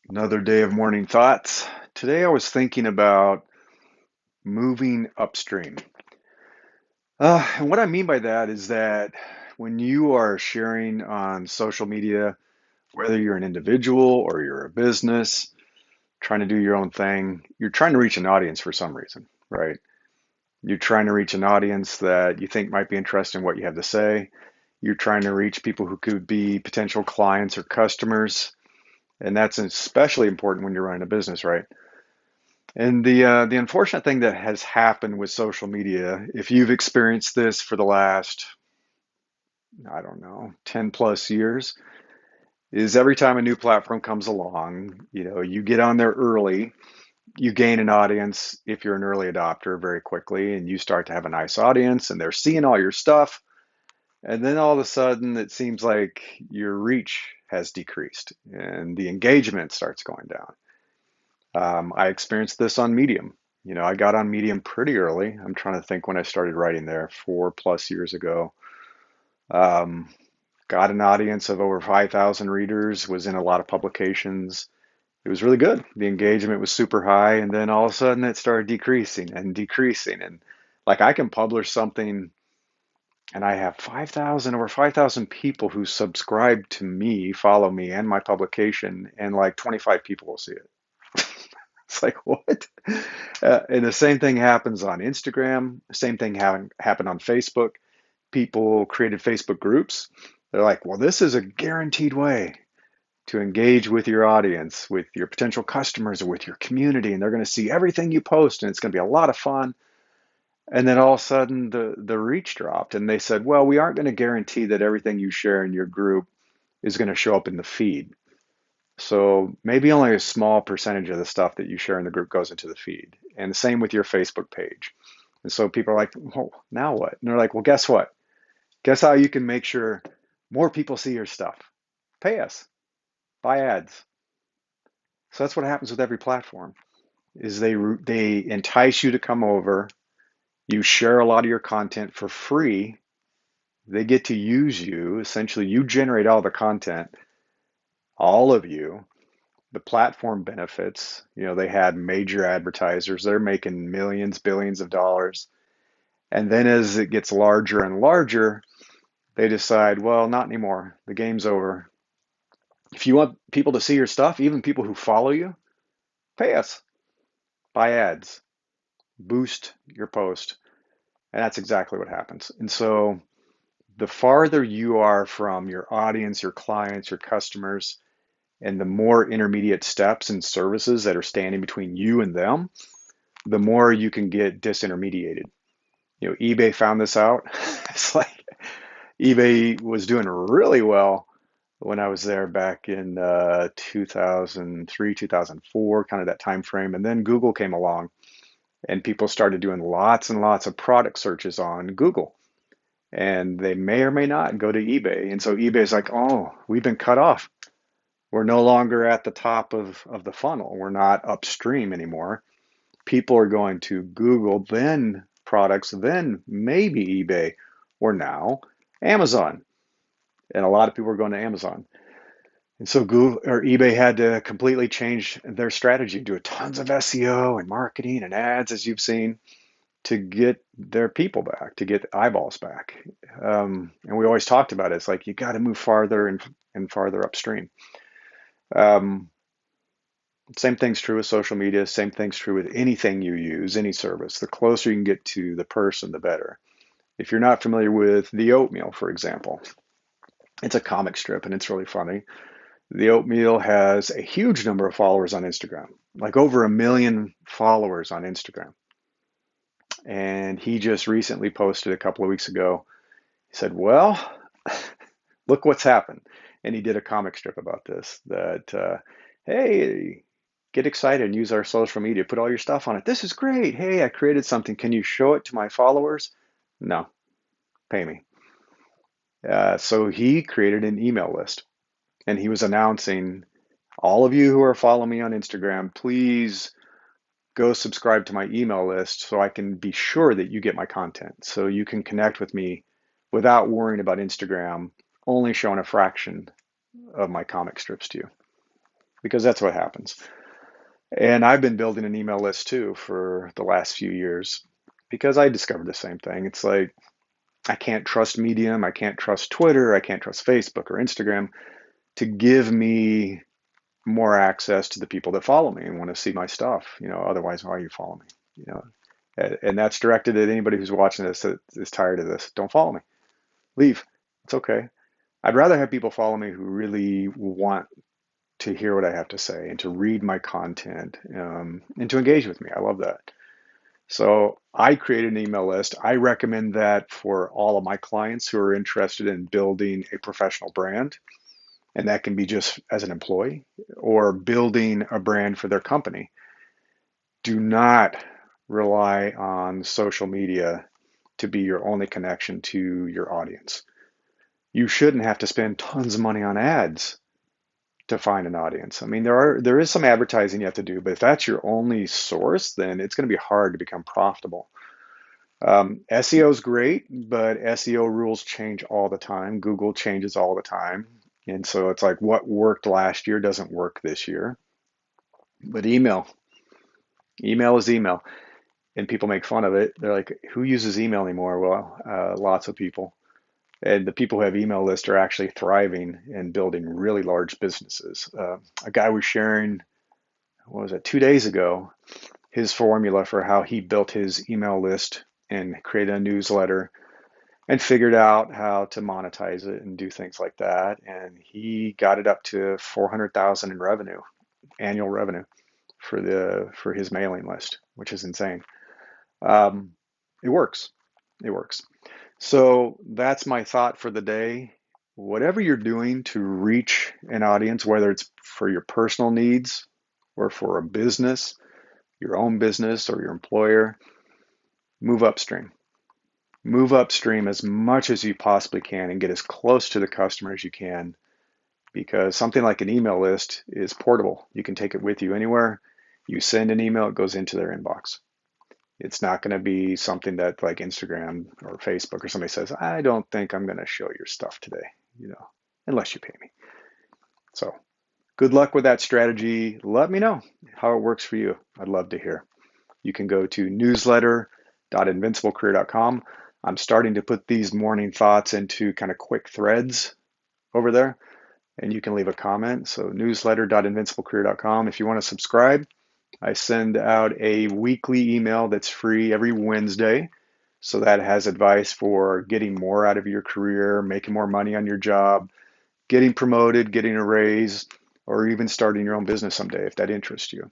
Another day of morning thoughts. Today I was thinking about moving upstream. And what I mean by that is that when you are sharing on social media, whether you're an individual or you're a business trying to do your own thing, you're trying to reach an audience for some reason, right? You're trying to reach an audience that you think might be interested in what you have to say. You're trying to reach people who could be potential clients or customers. And that's especially important when you're running a business, right? And the unfortunate thing that has happened with social media, if you've experienced this for the last, I don't know, 10 plus years, is every time a new platform comes along, you get on there early, you gain an audience if you're an early adopter very quickly, and you start to have a nice audience, and they're seeing all your stuff. And then all of a sudden, it seems like your reach has decreased and the engagement starts going down. I experienced this on Medium. I got on Medium pretty early. I'm trying to think when I started writing there, 4+ years ago. Um, got an audience of over 5,000 readers, was in a lot of publications. It was really good. The engagement was super high, and then all of a sudden it started decreasing and decreasing. And like I can publish something, and I have 5,000, over 5,000 people who subscribe to me, follow me, and my publication, and like 25 people will see it. It's like, what? And the same thing happens on Instagram. Same thing happened on Facebook. People created Facebook groups. They're like, well, this is a guaranteed way to engage with your audience, with your potential customers, or with your community. And they're going to see everything you post, and it's going to be a lot of fun. And then all of a sudden, the reach dropped. And they said, well, we aren't going to guarantee that everything you share in your group is going to show up in the feed. So maybe only a small percentage of the stuff that you share in the group goes into the feed. And the same with your Facebook page. And so people are like, well, now what? And they're like, well, guess what? Guess how you can make sure more people see your stuff? Pay us, buy ads. So that's what happens with every platform is they entice you to come over. You share a lot of your content for free. They get to use you. Essentially, you generate all the content, all of you. The platform benefits, they had major advertisers, they're making millions, billions of dollars. And then as it gets larger and larger, they decide, well, not anymore. The game's over. If you want people to see your stuff, even people who follow you, pay us, buy ads, boost your post. And that's exactly what happens. And so the farther you are from your audience, your clients, your customers, and the more intermediate steps and services that are standing between you and them, the more you can get disintermediated. eBay found this out. It's like eBay was doing really well when I was there back in 2003, 2004, kind of that time frame. And then Google came along and people started doing lots and lots of product searches on Google. And they may or may not go to eBay. And so eBay's like, oh, we've been cut off. We're no longer at the top of the funnel. We're not upstream anymore. People are going to Google, then products, then maybe eBay, or now Amazon. And a lot of people are going to Amazon. And so Google or eBay had to completely change their strategy, do tons of SEO and marketing and ads, as you've seen, to get their people back, to get eyeballs back. And we always talked about it. It's like you got to move farther and farther upstream. Um, Same thing's true with social media. Same thing's true with anything you use, any service. The closer you can get to the person, the better. If you're not familiar with The Oatmeal, for example, it's a comic strip and it's really funny. The Oatmeal has a huge number of followers on Instagram, like over 1 million followers on Instagram. And he just recently posted a couple of weeks ago. He said, well, look what's happened. And he did a comic strip about this that, hey, get excited and use our social media. Put all your stuff on it. This is great. Hey, I created something. Can you show it to my followers? No, pay me. So he created an email list and he was announcing, all of you who are following me on Instagram, please go subscribe to my email list so I can be sure that you get my content. So you can connect with me without worrying about Instagram only showing a fraction of my comic strips to you, because that's what happens. And I've been building an email list too for the last few years because I discovered the same thing. It's like I can't trust Medium, I can't trust Twitter, I can't trust Facebook or Instagram to give me more access to the people that follow me and want to see my stuff. Otherwise, why are you following me? You know, and that's directed at anybody who's watching this that is tired of this. Don't follow me. Leave. It's okay. I'd rather have people follow me who really want to hear what I have to say and to read my content and to engage with me. I love that. So I created an email list. I recommend that for all of my clients who are interested in building a professional brand. And that can be just as an employee or building a brand for their company. Do not rely on social media to be your only connection to your audience. You shouldn't have to spend tons of money on ads to find an audience. I mean, there is some advertising you have to do, but if that's your only source, then it's going to be hard to become profitable. SEO is great, but SEO rules change all the time. Google changes all the time. And so it's like what worked last year doesn't work this year. But email is email. And people make fun of it. They're like, who uses email anymore? Well, lots of people. And the people who have email lists are actually thriving and building really large businesses. A guy was sharing, what was it, 2 days ago, his formula for how he built his email list and created a newsletter and figured out how to monetize it and do things like that. And he got it up to 400,000 in revenue, annual revenue for his mailing list, which is insane. Um, it works. It works. So that's my thought for the day. Whatever you're doing to reach an audience, whether it's for your personal needs or for a business, your own business or your employer, move upstream. Move upstream as much as you possibly can and get as close to the customer as you can, because something like an email list is portable. You can take it with you anywhere. You send an email, it goes into their inbox. It's not going to be something that like Instagram or Facebook or somebody says, I don't think I'm going to show your stuff today, unless you pay me. So good luck with that strategy. Let me know how it works for you. I'd love to hear. You can go to newsletter.invinciblecareer.com. I'm starting to put these morning thoughts into kind of quick threads over there, and you can leave a comment. So newsletter.invinciblecareer.com. If you want to subscribe, I send out a weekly email that's free every Wednesday. So that has advice for getting more out of your career, making more money on your job, getting promoted, getting a raise, or even starting your own business someday if that interests you.